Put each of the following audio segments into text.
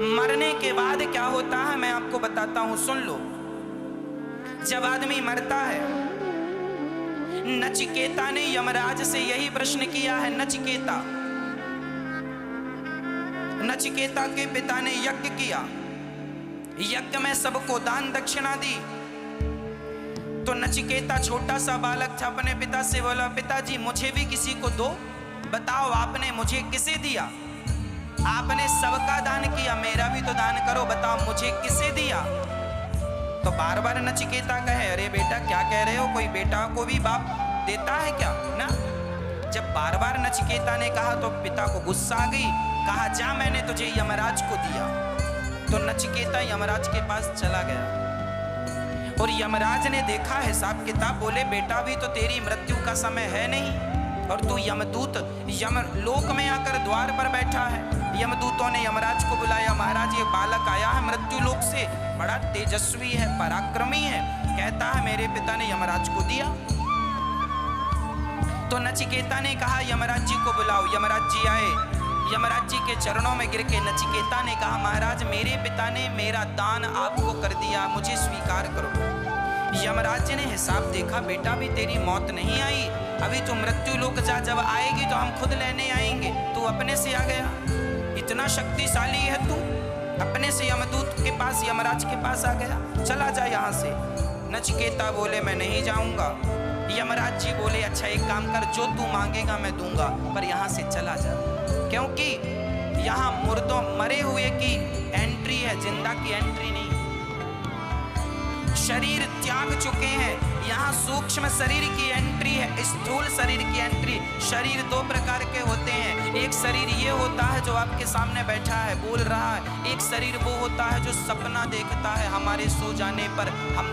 मरने के बाद क्या होता है मैं आपको बताता हूं, सुन लो। जब आदमी मरता है, नचिकेता ने यमराज से यही प्रश्न किया है। नचिकेता के पिता ने यज्ञ किया, यज्ञ में सबको दान दक्षिणा दी। तो नचिकेता छोटा सा बालक था, अपने पिता से बोला, पिताजी मुझे भी किसी को दो, बताओ आपने मुझे किसे दिया? आपने सबका दान किया, मेरा भी तो दान करो, बताओ मुझे किसे दिया? तो बार बार नचिकेता कहे, अरे बेटा क्या कह रहे हो, कोई बेटा को भी बाप देता है क्या ना? जब बार बार नचिकेता ने कहा तो पिता को गुस्सा आ गई, कहा जा मैंने तुझे यमराज को दिया। तो नचिकेता यमराज के पास चला गया और यमराज ने देखा हिसाब किताब, बोले बेटा भी तो तेरी मृत्यु का समय है नहीं और तू यमदूत यमलोक में आकर द्वार पर बैठा है। यमदूतों ने यमराज को बुलाया, महाराज ये बालक आया है मृत्यु लोक से, बड़ा तेजस्वी है, पराक्रमी है, कहता है मेरे पिता ने यमराज को दिया। तो नचिकेता ने कहा यमराज जी को बुलाओ। यमराज जी आए, यमराज जी के चरणों में गिर के नचिकेता ने कहा, महाराज मेरे पिता ने मेरा दान आपको कर दिया, मुझे स्वीकार करो। यमराज जी ने हिसाब देखा, बेटा भी तेरी मौत नहीं आई, अभी तू मृत्यु लोक जा, जब आएगी तो हम खुद लेने आएंगे, तू अपने से आ गया, इतना शक्तिशाली है तू, अपने से यमदूत के पास यमराज के पास आ गया, चला जा यहाँ से। नचिकेता बोले मैं नहीं जाऊंगा। यमराज जी बोले अच्छा एक काम कर, जो तू मांगेगा मैं दूंगा, पर यहाँ से चला जा, क्योंकि यहाँ मुर्दों मरे हुए की एंट्री है, जिंदा की एंट्री नहीं। शरीर त्याग चुके हैं, यहाँ सूक्ष्म शरीर की एंट्री है, स्थूल शरीर की एंट्री। शरीर दो प्रकार के होते हैं, एक शरीर ये होता है जो आपके सामने बैठा है बोल रहा है, एक शरीर वो होता है जो सपना देखता है, हमारे सो जाने पर हम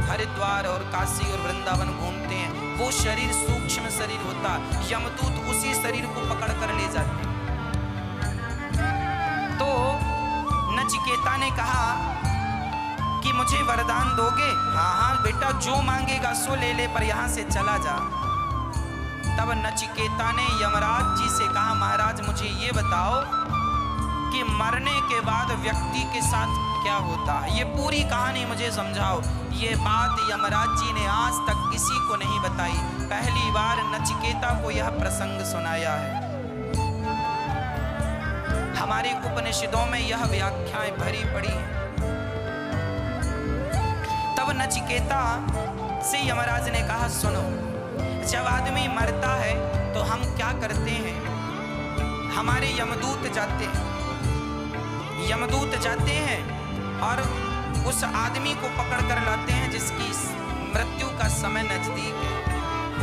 हरिद्वार और काशी और वृंदावन घूमते हैं, वो शरीर सूक्ष्म शरीर होता है। यमदूत उसी शरीर को पकड़ कर ले जाते। तो नचिकेता ने कहा कि मुझे वरदान दोगे? हाँ हाँ बेटा जो मांगेगा सो ले ले, पर यहाँ से चला जा। तब नचिकेता ने यमराज जी से कहा, महाराज मुझे ये बताओ कि मरने के बाद व्यक्ति के साथ क्या होता है, ये पूरी कहानी मुझे समझाओ। ये बात यमराज जी ने आज तक किसी को नहीं बताई, पहली बार नचिकेता को यह प्रसंग सुनाया है। हमारे उपनिषदों में यह व्याख्याएं भरी पड़ी हैं। तब नचिकेता से यमराज ने कहा, सुनो, जब आदमी मरता है तो हम क्या करते हैं, हमारे यमदूत जाते हैं और उस आदमी को पकड़ कर लाते हैं जिसकी मृत्यु का समय नजदीक है,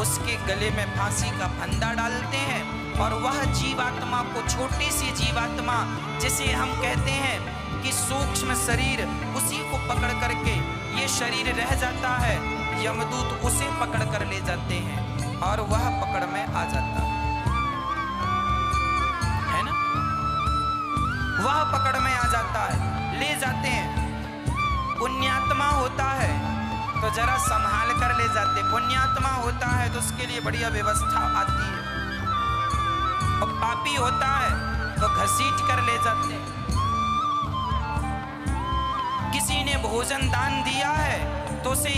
उसके गले में फांसी का फंदा डालते हैं और वह जीवात्मा को, छोटी सी जीवात्मा जिसे हम कहते हैं कि सूक्ष्म शरीर, उसी को पकड़ करके ये शरीर रह जाता है, यमदूत उसे पकड़ कर ले जाते हैं और वह पकड़ में आ जाता है ना, वह पकड़ में आ जाता है, ले जाते हैं। पुण्यात्मा होता है तो जरा संभाल कर ले जाते, पुण्यात्मा होता है तो उसके लिए बढ़िया व्यवस्था आती है, और पापी होता है तो घसीट कर ले जाते हैं। किसी ने भोजन दान दिया है तो उसे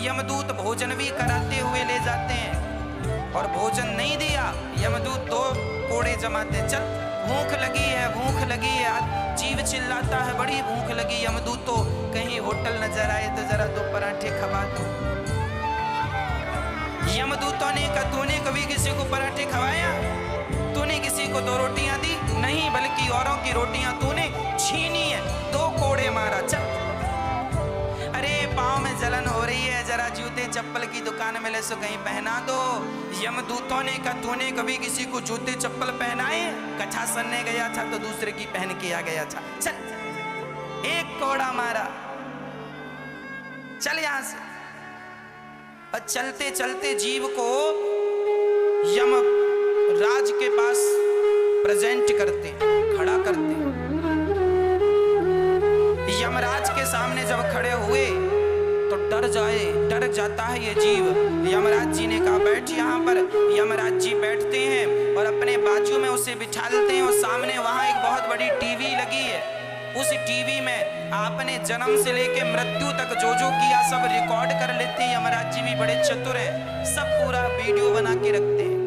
यमदूत भोजन भी कराते हुए ले जाते हैं, और भोजन नहीं दिया यमदूत दो कोड़े जमाते, चल भूख लगी है, जीव चिल्लाता है बड़ी भूख लगी, यमदूत तो कहीं होटल नजर आए तो जरा दो पराठे खवा दो। यमदूतों ने कहा, तूने कभी किसी को पराठे खवाया? तूने किसी को दो रोटियां दी? नहीं, बल्कि औरों की रोटियां तूने छीनी है, दो कोड़े मारा, चल। अरे पाँव में जलन हो रही है, जरा जूते चप्पल की दुकान में ले सो कहीं पहना दो। यमदूतों ने कहा, तूने कभी किसी को जूते चप्पल पहनाए? कथा सनने गया था तो दूसरे की पहन के आ गया था, चल एक कोड़ा मारा, चल यहां से। और चलते चलते जीव को यमराज के पास प्रेजेंट करते, खड़ा करते। यमराज के सामने जब खड़े हुए तो डर जाता है ये जीव। यमराज जी ने कहा बैठ यहाँ पर। यमराज जी बैठते हैं और अपने बाजू में उसे बिठा लेते हैं, और सामने वहाँ एक बहुत बड़ी टीवी लगी है। उस टीवी में आपने जन्म से लेके मृत्यु तक जो जो किया सब रिकॉर्ड कर लेते हैं। यमराज जी भी बड़े चतुर हैं, सब पूरा वीडियो बना के रखते हैं।